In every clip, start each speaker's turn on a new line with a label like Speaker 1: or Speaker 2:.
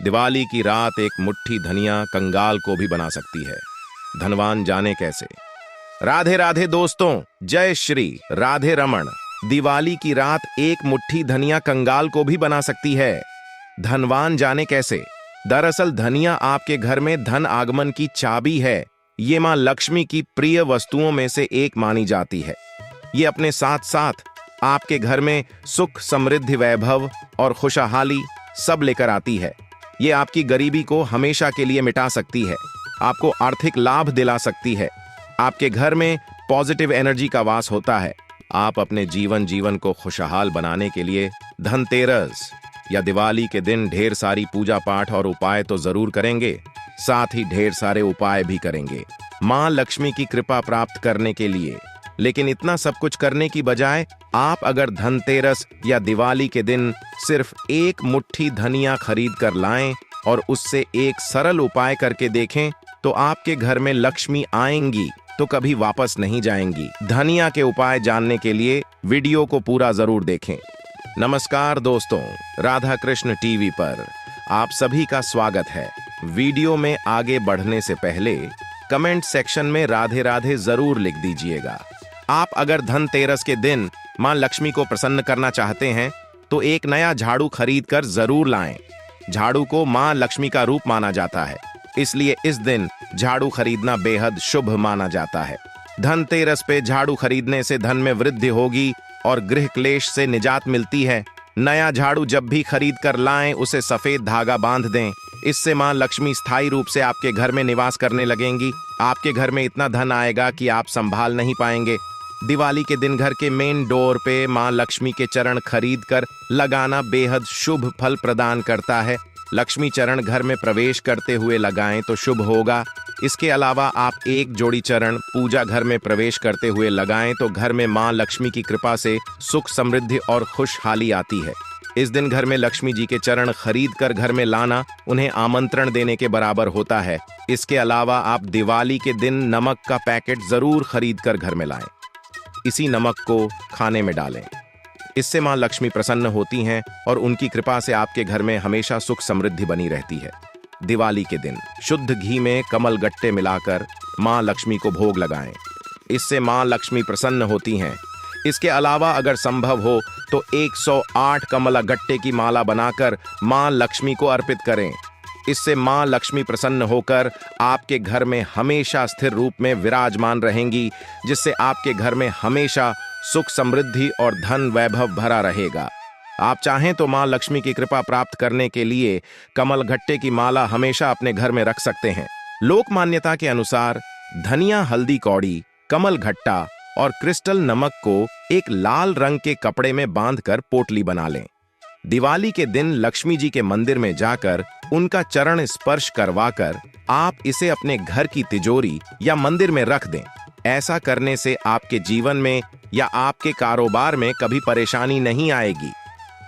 Speaker 1: दिवाली की रात एक मुट्ठी धनिया कंगाल को भी बना सकती है। धनवान जाने कैसे। राधे राधे दोस्तों, जय श्री राधे रमण। दिवाली की रात एक मुट्ठी धनिया कंगाल को भी बना सकती है। धनवान जाने कैसे। दरअसल धनिया आपके घर में धन आगमन की चाबी है। ये मां लक्ष्मी की प्रिय वस्तुओं में से एक मानी जाती है। ये अपने साथ साथ आपके घर में सुख, समृद्धि, वैभव और खुशहाली सब लेकर आती है। ये आपकी गरीबी को हमेशा के लिए मिटा सकती है, आपको आर्थिक लाभ दिला सकती है। आपके घर में पॉजिटिव एनर्जी का वास होता है। आप अपने जीवन को खुशहाल बनाने के लिए धनतेरस या दिवाली के दिन ढेर सारी पूजा पाठ और उपाय तो जरूर करेंगे, साथ ही ढेर सारे उपाय भी करेंगे मां लक्ष्मी की कृपा प्राप्त करने के लिए। लेकिन इतना सब कुछ करने की बजाय आप अगर धनतेरस या दिवाली के दिन सिर्फ एक मुट्ठी धनिया खरीद कर लाएं और उससे एक सरल उपाय करके देखें तो आपके घर में लक्ष्मी आएंगी तो कभी वापस नहीं जाएंगी। धनिया के उपाय जानने के लिए वीडियो को पूरा जरूर देखें। नमस्कार दोस्तों, राधा कृष्ण टीवी पर आप सभी का स्वागत है। वीडियो में आगे बढ़ने से पहले कमेंट सेक्शन में राधे राधे जरूर लिख दीजिएगा। आप अगर धनतेरस के दिन मां लक्ष्मी को प्रसन्न करना चाहते हैं तो एक नया झाड़ू खरीद कर जरूर लाएं। झाड़ू को मां लक्ष्मी का रूप माना जाता है, इसलिए इस दिन झाड़ू खरीदना बेहद शुभ माना जाता है। धनतेरस पे झाड़ू खरीदने से धन में वृद्धि होगी और गृह क्लेश से निजात मिलती है। नया झाड़ू जब भी खरीद कर लाएं उसे सफेद धागा बांध दें। इससे मां लक्ष्मी स्थायी रूप से आपके घर में निवास करने लगेंगी। आपके घर में इतना धन आएगा कि आप संभाल नहीं पाएंगे। दिवाली के दिन घर के मेन डोर पे मां लक्ष्मी के चरण खरीद कर लगाना बेहद शुभ फल प्रदान करता है। लक्ष्मी चरण घर में प्रवेश करते हुए लगाएं तो शुभ होगा। इसके अलावा आप एक जोड़ी चरण पूजा घर में प्रवेश करते हुए लगाएं तो घर में मां लक्ष्मी की कृपा से सुख, समृद्धि और खुशहाली आती है। इस दिन घर में लक्ष्मी जी के चरण खरीद कर घर में लाना उन्हें आमंत्रण देने के बराबर होता है। इसके अलावा आप दिवाली के दिन नमक का पैकेट जरूर खरीद कर घर में लाएं। इसी नमक को खाने में डालें। इससे मां लक्ष्मी प्रसन्न होती हैं और उनकी कृपा से आपके घर में हमेशा सुख समृद्धि बनी रहती है। दिवाली के दिन शुद्ध घी में कमल गट्टे मिलाकर मां लक्ष्मी को भोग लगाएं। इससे मां लक्ष्मी प्रसन्न होती हैं। इसके अलावा अगर संभव हो तो 108 कमला गट्टे की माला बनाकर मां लक्ष्मी को अर्पित करें। इससे मां लक्ष्मी प्रसन्न होकर आपके घर में हमेशा स्थिर रूप में विराजमान रहेंगी, जिससे आपके घर में हमेशा सुख, समृद्धि और धन वैभव भरा रहेगा। आप चाहें तो मां लक्ष्मी की कृपा प्राप्त करने के लिए कमल गट्टे की माला हमेशा अपने घर में रख सकते हैं। लोक मान्यता के अनुसार धनिया, हल्दी कौड़ी, कमल घट्टा और क्रिस्टल नमक को एक लाल रंग के कपड़े में बांधकर पोटली बना लें। दिवाली के दिन लक्ष्मी जी के मंदिर में जाकर उनका चरण स्पर्श करवाकर आप इसे अपने घर की तिजोरी या मंदिर में रख दें। ऐसा करने से आपके जीवन में या आपके कारोबार में कभी परेशानी नहीं आएगी।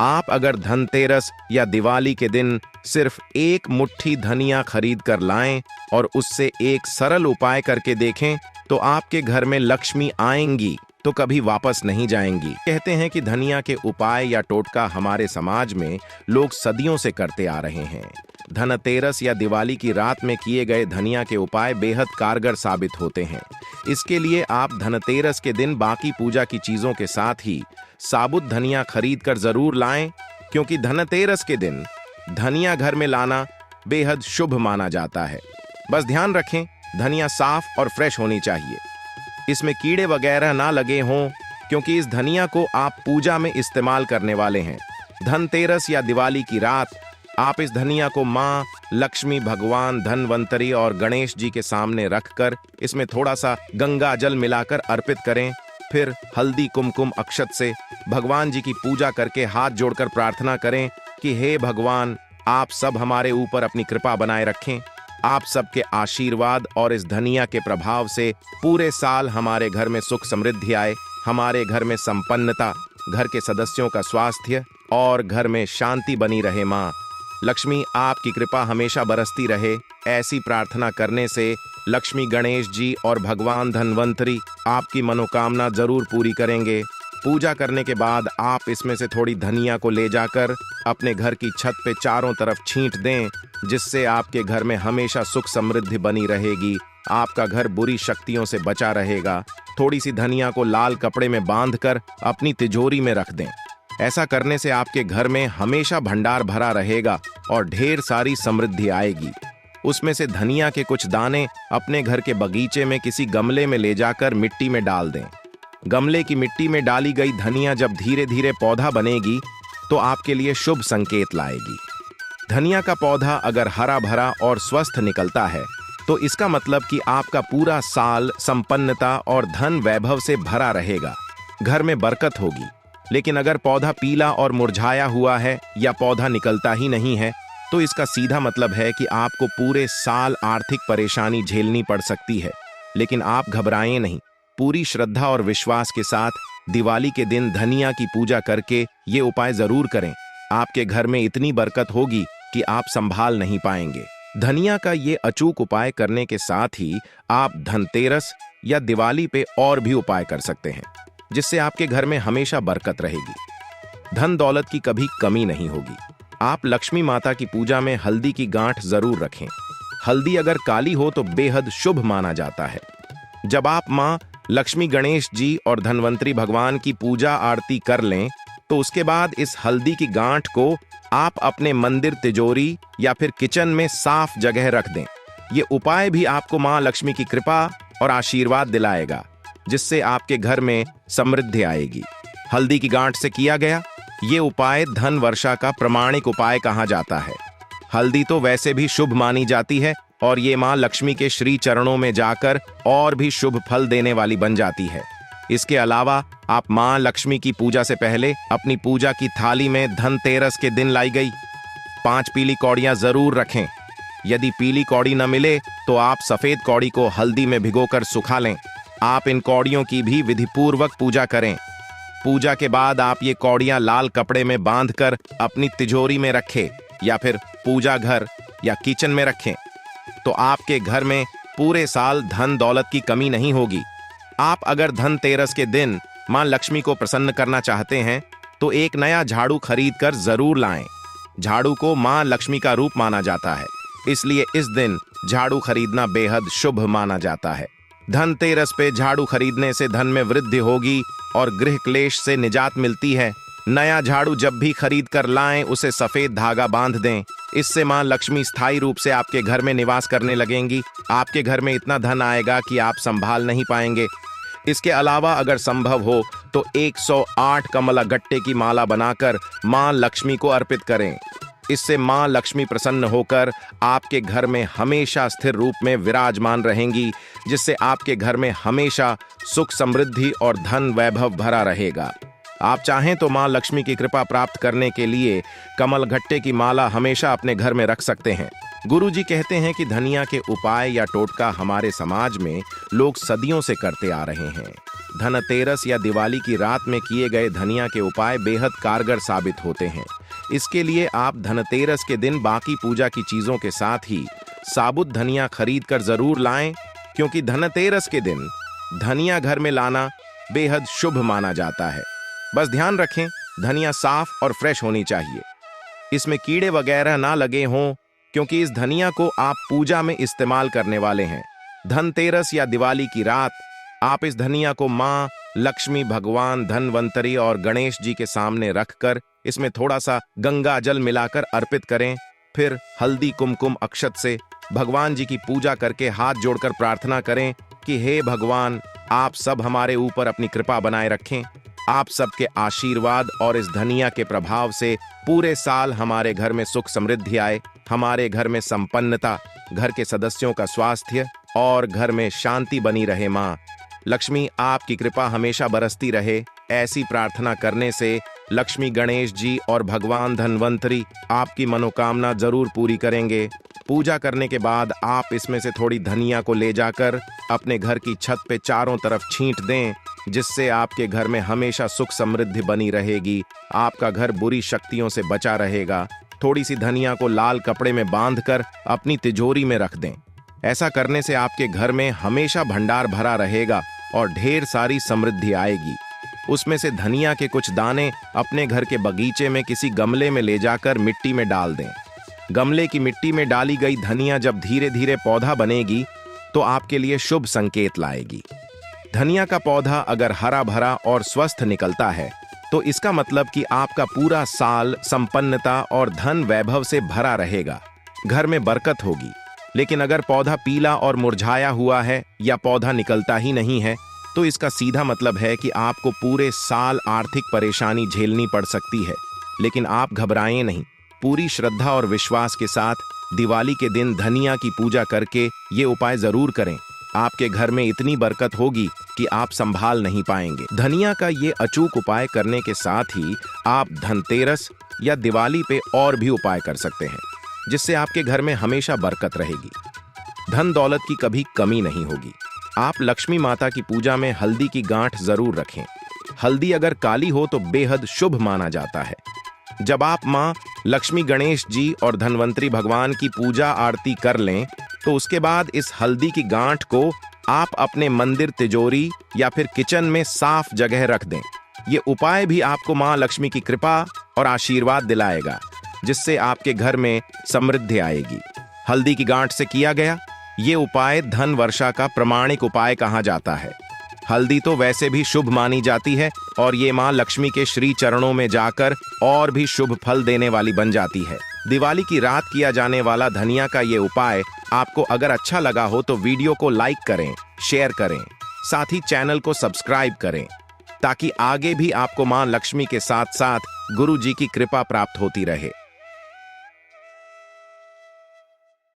Speaker 1: आप अगर धनतेरस या दिवाली के दिन सिर्फ एक मुट्ठी धनिया खरीद कर लाएं और उससे एक सरल उपाय करके देखें तो आपके घर में लक्ष्मी आएंगी तो कभी वापस नहीं जाएंगी। कहते हैं कि धनिया के उपाय या टोटका हमारे समाज में लोग सदियों से करते आ रहे हैं। धनतेरस या दिवाली की रात में किए गए धनिया के उपाय बेहद कारगर साबित होते हैं। इसके लिए आप धनतेरस के दिन बाकी पूजा की चीजों के साथ ही साबुत धनिया खरीद कर जरूर लाएं, क्योंकि धनतेरस के दिन धनिया घर में लाना बेहद शुभ माना जाता है। बस ध्यान रखें, धनिया साफ और फ्रेश होनी चाहिए। इसमें कीड़े वगैरह ना लगे हों, क्योंकि इस धनिया को आप पूजा में इस्तेमाल करने वाले हैं। धनतेरस या दिवाली की रात आप इस धनिया को मां लक्ष्मी, भगवान धनवंतरी और गणेश जी के सामने रखकर इसमें थोड़ा सा गंगा जल मिलाकर अर्पित करें। फिर हल्दी, कुमकुम, अक्षत से भगवान जी की पूजा करके हाथ जोड़कर प्रार्थना करें कि हे भगवान, आप सब हमारे ऊपर अपनी कृपा बनाए रखें। आप सबके आशीर्वाद और इस धनिया के प्रभाव से पूरे साल हमारे घर में सुख समृद्धि आए, हमारे घर में संपन्नता, घर के सदस्यों का स्वास्थ्य और घर में शांति बनी रहे। मां लक्ष्मी आपकी कृपा हमेशा बरसती रहे। ऐसी प्रार्थना करने से लक्ष्मी, गणेश जी और भगवान धनवंतरी आपकी मनोकामना जरूर पूरी करेंगे। पूजा करने के बाद आप इसमें से थोड़ी धनिया को ले जाकर अपने घर की छत पे चारों तरफ छींट दें, जिससे आपके घर में हमेशा सुख समृद्धि बनी रहेगी। आपका घर बुरी शक्तियों से बचा रहेगा। थोड़ी सी धनिया को लाल कपड़े में बांधकर अपनी तिजोरी में रख दें। ऐसा करने से आपके घर में हमेशा भंडार भरा रहेगा और ढेर सारी समृद्धि आएगी। उसमें से धनिया के कुछ दाने अपने घर के बगीचे में किसी गमले में ले जाकर मिट्टी में डाल दें। गमले की मिट्टी में डाली गई धनिया जब धीरे धीरे पौधा बनेगी तो आपके लिए शुभ संकेत लाएगी। धनिया का पौधा अगर हरा भरा और स्वस्थ निकलता है तो इसका मतलब कि आपका पूरा साल संपन्नता और धन वैभव से भरा रहेगा, घर में बरकत होगी। लेकिन अगर पौधा पीला और मुरझाया हुआ है या पौधा निकलता ही नहीं है तो इसका सीधा मतलब है कि आपको पूरे साल आर्थिक परेशानी झेलनी पड़ सकती है। लेकिन आप घबराएं नहीं, पूरी श्रद्धा और विश्वास के साथ दिवाली के दिन धनिया की पूजा करके ये उपाय जरूर करें। आपके घर में इतनी बरकत होगी कि आप संभाल नहीं पाएंगे। धनिया का ये अचूक उपाय करने के साथ ही आप धनतेरस या दिवाली पे और भी उपाय कर सकते हैं, जिससे आपके घर में हमेशा बरकत रहेगी, धन दौलत की कभी कमी नहीं होगी। आप लक्ष्मी माता की पूजा में हल्दी की गांठ जरूर रखें। हल्दी अगर काली हो तो बेहद शुभ माना जाता है। जब आप मां लक्ष्मी, गणेश जी और धनवंतरी भगवान की पूजा आरती कर लें तो उसके बाद इस हल्दी की गांठ को आप अपने मंदिर, तिजोरी या फिर किचन में साफ जगह रख दें। ये उपाय भी आपको मां लक्ष्मी की कृपा और आशीर्वाद दिलाएगा, जिससे आपके घर में समृद्धि आएगी। हल्दी की गांठ से किया गया ये उपाय धन वर्षा का प्रमाणिक उपाय कहा जाता है। हल्दी तो वैसे भी शुभ मानी जाती है और ये मां लक्ष्मी के श्री चरणों में जाकर और भी शुभ फल देने वाली बन जाती है। इसके अलावा आप मां लक्ष्मी की पूजा से पहले अपनी पूजा की थाली में धनतेरस के दिन लाई गई 5 पीली कौड़ियां जरूर रखें। यदि पीली कौड़ी न मिले तो आप सफेद कौड़ी को हल्दी में भिगोकर सुखा लें। आप इन कौड़ियों की भी विधिपूर्वक पूजा करें। पूजा के बाद आप ये कौड़ियां लाल कपड़े में बांधकर अपनी तिजोरी में रखें या फिर पूजा घर या किचन में रखें, तो आपके घर में पूरे साल धन दौलत की कमी नहीं होगी। आप अगर धनतेरस के दिन मां लक्ष्मी को प्रसन्न करना चाहते हैं तो एक नया झाड़ू खरीद कर जरूर लाएं। झाड़ू को मां लक्ष्मी का रूप माना जाता है, इसलिए इस दिन झाड़ू खरीदना बेहद शुभ माना जाता है। धनतेरस पे झाड़ू खरीदने से धन में वृद्धि होगी और गृह क्लेश से निजात मिलती है। नया झाड़ू जब भी खरीद कर लाएं उसे सफेद धागा बांध दें। इससे मां लक्ष्मी स्थायी रूप से आपके घर में निवास करने लगेंगी। आपके घर में इतना धन आएगा कि आप संभाल नहीं पाएंगे। इसके अलावा अगर संभव हो तो 108 कमला गट्टे की माला बनाकर मां लक्ष्मी को अर्पित करें। इससे मां लक्ष्मी प्रसन्न होकर आपके घर में हमेशा स्थिर रूप में विराजमान रहेंगी, जिससे आपके घर में हमेशा सुख समृद्धि और धन वैभव भरा रहेगा। आप चाहें तो मां लक्ष्मी की कृपा प्राप्त करने के लिए कमल घट्टे की माला हमेशा अपने घर में रख सकते हैं। गुरुजी कहते हैं कि धनिया के उपाय या टोटका हमारे समाज में लोग सदियों से करते आ रहे हैं। धनतेरस या दिवाली की रात में किए गए धनिया के उपाय बेहद कारगर साबित होते हैं। इसके लिए आप धनतेरस के दिन बाकी पूजा की चीजों के साथ ही साबुत धनिया खरीद कर जरूर लाएं, क्योंकि धनतेरस के दिन धनिया घर में लाना बेहद शुभ माना जाता है। बस ध्यान रखें, धनिया साफ और फ्रेश होनी चाहिए। इसमें कीड़े वगैरह ना लगे हों, क्योंकि इस धनिया को आप पूजा में इस्तेमाल करने वाले हैं। धनतेरस या दिवाली की रात आप इस धनिया को मां लक्ष्मी, भगवान धनवंतरी और गणेश जी के सामने रखकर इसमें थोड़ा सा गंगा जल मिलाकर अर्पित करें। फिर हल्दी, कुमकुम, अक्षत से भगवान जी की पूजा करके हाथ जोड़कर प्रार्थना करें कि हे भगवान, आप सब हमारे ऊपर अपनी कृपा बनाए रखें। आप सबके आशीर्वाद और इस धनिया के प्रभाव से पूरे साल हमारे घर में सुख समृद्धि आए, हमारे घर में संपन्नता, घर के सदस्यों का स्वास्थ्य और घर में शांति बनी रहे। मां लक्ष्मी आपकी कृपा हमेशा बरसती रहे। ऐसी प्रार्थना करने से लक्ष्मी, गणेश जी और भगवान धनवंतरी आपकी मनोकामना जरूर पूरी करेंगे। पूजा करने के बाद आप इसमें से थोड़ी धनिया को ले जाकर अपने घर की छत पे चारों तरफ छींट दें, जिससे आपके घर में हमेशा सुख समृद्धि बनी रहेगी। आपका घर बुरी शक्तियों से बचा रहेगा। थोड़ी सी धनिया को लाल कपड़े में बांधकर अपनी तिजोरी में रख दें। ऐसा करने से आपके घर में हमेशा भंडार भरा रहेगा और ढेर सारी समृद्धि आएगी। उसमें से धनिया के कुछ दाने अपने घर के बगीचे में किसी गमले में ले जाकर मिट्टी में डाल दें। गमले की मिट्टी में डाली गई धनिया जब धीरे धीरे पौधा बनेगी तो आपके लिए शुभ संकेत लाएगी। धनिया का पौधा अगर हरा भरा और स्वस्थ निकलता है तो इसका मतलब कि आपका पूरा साल संपन्नता और धन वैभव से भरा रहेगा, घर में बरकत होगी। लेकिन अगर पौधा पीला और मुरझाया हुआ है या पौधा निकलता ही नहीं है तो इसका सीधा मतलब है कि आपको पूरे साल आर्थिक परेशानी झेलनी पड़ सकती है। लेकिन आप घबराएं नहीं, पूरी श्रद्धा और विश्वास के साथ दिवाली के दिन धनिया की पूजा करके ये उपाय जरूर करें। आपके घर में इतनी बरकत होगी कि आप संभाल नहीं पाएंगे। धनिया का ये अचूक उपाय करने के साथ ही आप धनतेरस या दिवाली पे और भी उपाय कर सकते हैं, जिससे आपके घर में हमेशा बरकत रहेगी, धन दौलत की कभी कमी नहीं होगी। आप लक्ष्मी माता की पूजा में हल्दी की गांठ जरूर रखें। हल्दी अगर काली हो तो बेहद शुभ माना जाता है। जब आप मां लक्ष्मी, गणेश जी और धनवंतरी भगवान की पूजा आरती कर लें तो उसके बाद इस हल्दी की गांठ को आप अपने मंदिर, तिजोरी या फिर किचन में साफ जगह रख दें। ये उपाय भी आपको मां लक्ष्मी की कृपा और आशीर्वाद दिलाएगा, जिससे आपके घर में समृद्धि आएगी। हल्दी की गांठ से किया गया ये उपाय धन वर्षा का प्रमाणिक उपाय कहा जाता है। हल्दी तो वैसे भी शुभ मानी जाती है और ये मां लक्ष्मी के श्री चरणों में जाकर और भी शुभ फल देने वाली बन जाती है। दिवाली की रात किया जाने वाला धनिया का ये उपाय आपको अगर अच्छा लगा हो तो वीडियो को लाइक करें, शेयर करें, साथ ही चैनल को सब्सक्राइब करें, ताकि आगे भी आपको मां लक्ष्मी के साथ साथ गुरु जी की कृपा प्राप्त होती रहे।